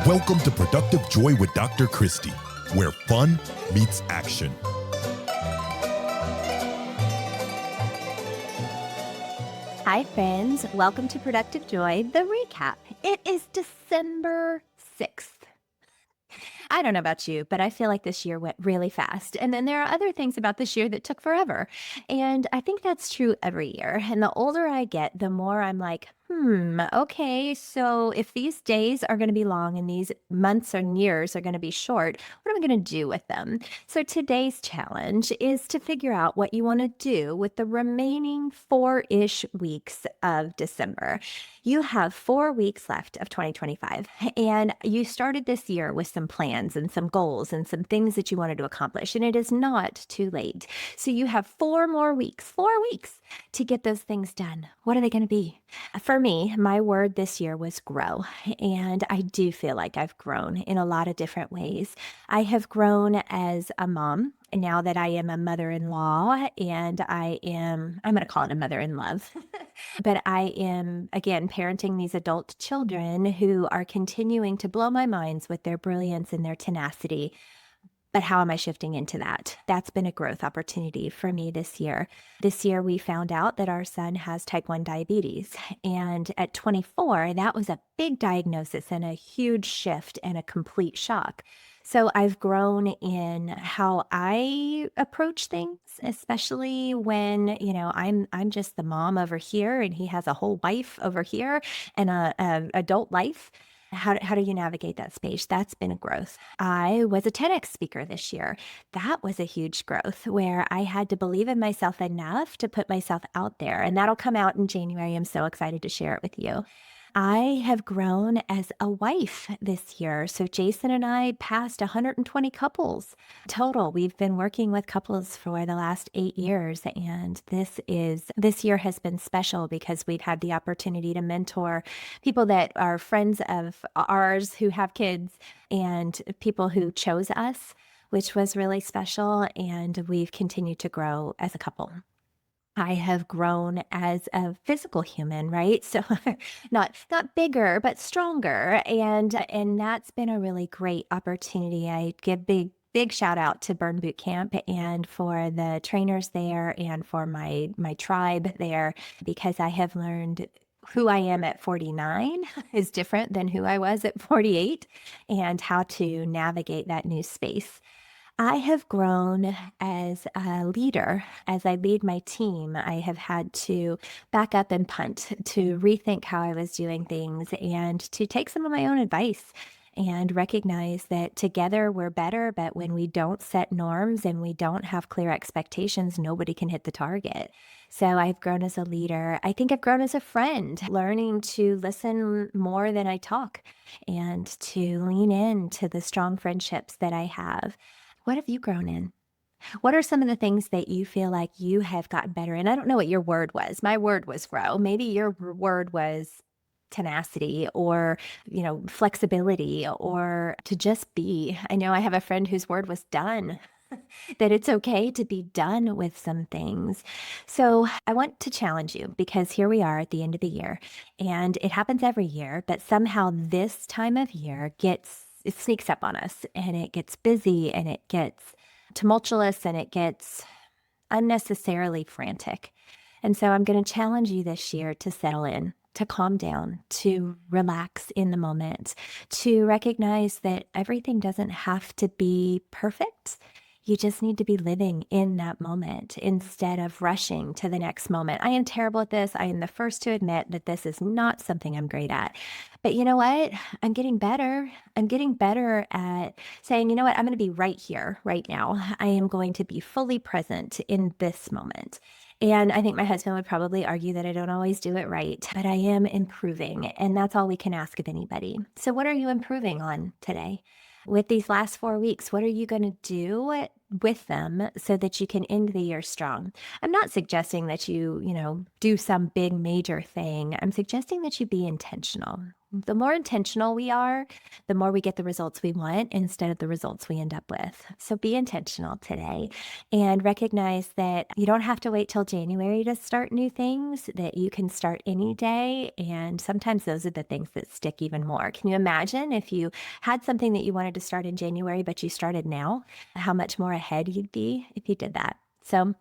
Welcome to Productive Joy with Dr. Christy, where fun meets action. Hi, friends. Welcome to Productive Joy, the recap. It is December 6th. I don't know about you, but I feel like this year went really fast. And then there are other things about this year that took forever. And I think that's true every year. And the older I get, the more I'm like, okay, so if these days are going to be long and these months and years are going to be short, what am I going to do with them? So today's challenge is to figure out what you want to do with the remaining 4-ish weeks of December. You have 4 weeks left of 2025, and you started this year with some plans and some goals and some things that you wanted to accomplish, and it is not too late. So you have 4 more weeks, 4 weeks to get those things done. What are they going to be? For me, my word this year was grow. And I do feel like I've grown in a lot of different ways. I have grown as a mom now that I am a mother-in-law, and I'm going to call it a mother-in-love. But I am, again, parenting these adult children who are continuing to blow my minds with their brilliance and their tenacity. But how am I shifting into that? That's been a growth opportunity for me this year. This year, we found out that our son has type 1 diabetes. And at 24, that was a big diagnosis and a huge shift and a complete shock. So I've grown in how I approach things, especially when, I'm just the mom over here and he has a whole life over here and a adult life. How do you navigate that space? That's been a growth. I was a TEDx speaker this year. That was a huge growth where I had to believe in myself enough to put myself out there. And that'll come out in January. I'm so excited to share it with you. I have grown as a wife this year. So Jason and I passed 120 couples total. We've been working with couples for the last 8 years. And this year has been special because we've had the opportunity to mentor people that are friends of ours who have kids and people who chose us, which was really special. And we've continued to grow as a couple. I have grown as a physical human, right? So not bigger, but stronger. And that's been a really great opportunity. I give big shout out to Burn Boot Camp and for the trainers there and for my tribe there, because I have learned who I am at 49 is different than who I was at 48 and how to navigate that new space. I have grown as a leader. As I lead my team, I have had to back up and punt, to rethink how I was doing things, and to take some of my own advice and recognize that together we're better, but when we don't set norms and we don't have clear expectations, nobody can hit the target. So I've grown as a leader. I think I've grown as a friend, learning to listen more than I talk and to lean into the strong friendships that I have. What have you grown in? What are some of the things that you feel like you have gotten better in? I don't know what your word was. My word was grow. Maybe your word was tenacity or, flexibility or to just be. I know I have a friend whose word was done. That it's okay to be done with some things. So I want to challenge you because here we are at the end of the year and it happens every year, but somehow this time of year it sneaks up on us and it gets busy and it gets tumultuous and it gets unnecessarily frantic. And so I'm going to challenge you this year to settle in, to calm down, to relax in the moment, to recognize that everything doesn't have to be perfect. You just need to be living in that moment instead of rushing to the next moment. I am terrible at this. I am the first to admit that this is not something I'm great at. But you know what? I'm getting better. I'm getting better at saying, you know what? I'm going to be right here, right now. I am going to be fully present in this moment. And I think my husband would probably argue that I don't always do it right, but I am improving. And that's all we can ask of anybody. So what are you improving on today? With these last 4 weeks, what are you going to do with them so that you can end the year strong? I'm not suggesting that you do some big major thing. I'm suggesting that you be intentional. The more intentional we are, the more we get the results we want instead of the results we end up with. So be intentional today and recognize that you don't have to wait till January to start new things, that you can start any day. And sometimes those are the things that stick even more. Can you imagine if you had something that you wanted to start in January, but you started now, how much more ahead you'd be if you did that? So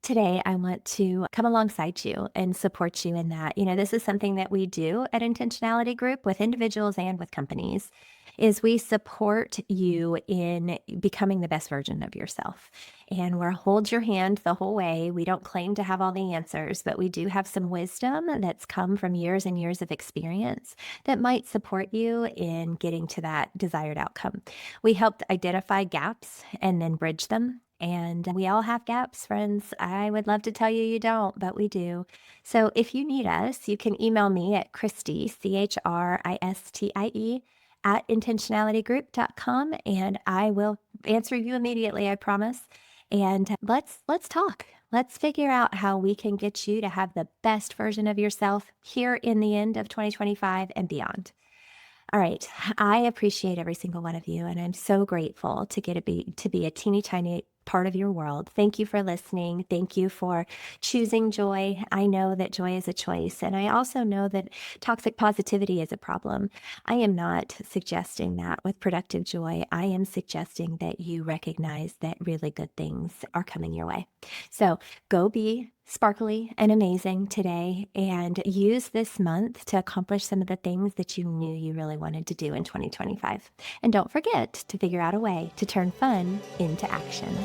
today, I want to come alongside you and support you in that. This is something that we do at Intentionality Group with individuals and with companies is we support you in becoming the best version of yourself. And we'll hold your hand the whole way. We don't claim to have all the answers, but we do have some wisdom that's come from years and years of experience that might support you in getting to that desired outcome. We help identify gaps and then bridge them. And we all have gaps, friends. I would love to tell you you don't, but we do. So if you need us, you can email me at Christie, Christie, at intentionalitygroup.com, and I will answer you immediately, I promise. And let's talk. Let's figure out how we can get you to have the best version of yourself here in the end of 2025 and beyond. All right. I appreciate every single one of you, and I'm so grateful to get to be a teeny tiny part of your world. Thank you for listening. Thank you for choosing joy. I know that joy is a choice, and I also know that toxic positivity is a problem. I am not suggesting that with productive joy. I am suggesting that you recognize that really good things are coming your way. So go be sparkly and amazing today and use this month to accomplish some of the things that you knew you really wanted to do in 2025. And don't forget to figure out a way to turn fun into action.